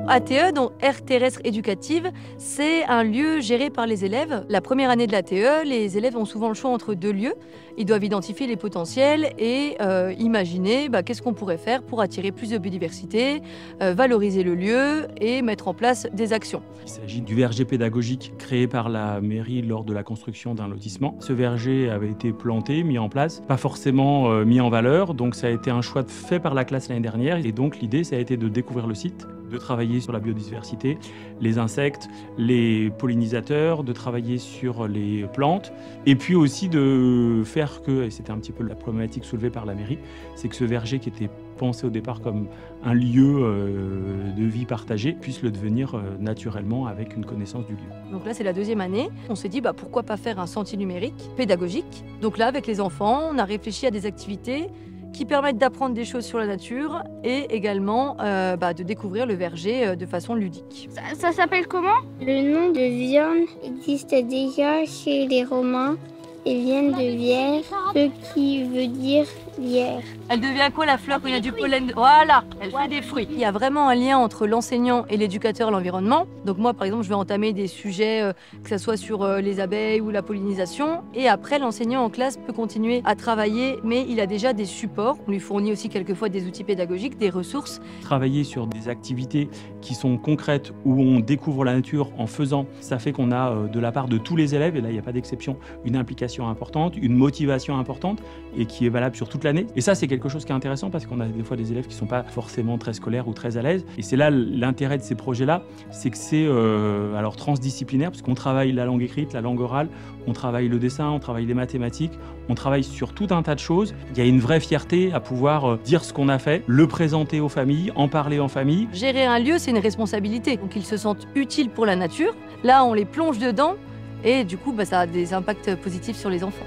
ATE, donc aire terrestre éducative, c'est un lieu géré par les élèves. La première année de l'ATE, les élèves ont souvent le choix entre deux lieux. Ils doivent identifier les potentiels et imaginer qu'est-ce qu'on pourrait faire pour attirer plus de biodiversité, valoriser le lieu et mettre en place des actions. Il s'agit du verger pédagogique créé par la mairie lors de la construction d'un lotissement. Ce verger avait été planté, mis en place, pas forcément mis en valeur, donc ça a été un choix fait par la classe l'année dernière et donc l'idée ça a été de découvrir le site, de travailler sur la biodiversité, les insectes, les pollinisateurs, de travailler sur les plantes et puis aussi de faire que, et c'était un petit peu la problématique soulevée par la mairie, c'est que ce verger qui était pensé au départ comme un lieu de vie partagée puisse le devenir naturellement avec une connaissance du lieu. Donc là c'est la deuxième année, on s'est dit pourquoi pas faire un sentier numérique pédagogique. Donc là avec les enfants on a réfléchi à des activités qui permettent d'apprendre des choses sur la nature et également de découvrir le verger de façon ludique. Ça s'appelle comment? Le nom de viande existe déjà chez les Romains et vient de vière, ce qui veut dire lierre. Elle devient quoi la fleur quand il y a du pollen? Voilà, elle fait des fruits. Il y a vraiment un lien entre l'enseignant et l'éducateur, l'environnement. Donc moi par exemple je vais entamer des sujets que ce soit sur les abeilles ou la pollinisation et après l'enseignant en classe peut continuer à travailler mais il a déjà des supports. On lui fournit aussi quelquefois des outils pédagogiques, des ressources. Travailler sur des activités qui sont concrètes où on découvre la nature en faisant, ça fait qu'on a de la part de tous les élèves, et là il n'y a pas d'exception, une implication importante, une motivation importante et qui est valable sur toute l'année. Et ça c'est quelque chose qui est intéressant parce qu'on a des fois des élèves qui ne sont pas forcément très scolaires ou très à l'aise. Et c'est là l'intérêt de ces projets-là, c'est que c'est alors transdisciplinaire parce qu'on travaille la langue écrite, la langue orale, on travaille le dessin, on travaille les mathématiques, on travaille sur tout un tas de choses. Il y a une vraie fierté à pouvoir dire ce qu'on a fait, le présenter aux familles, en parler en famille. Gérer un lieu, c'est une responsabilité. Donc ils se sentent utiles pour la nature. Là, on les plonge dedans et du coup, ça a des impacts positifs sur les enfants.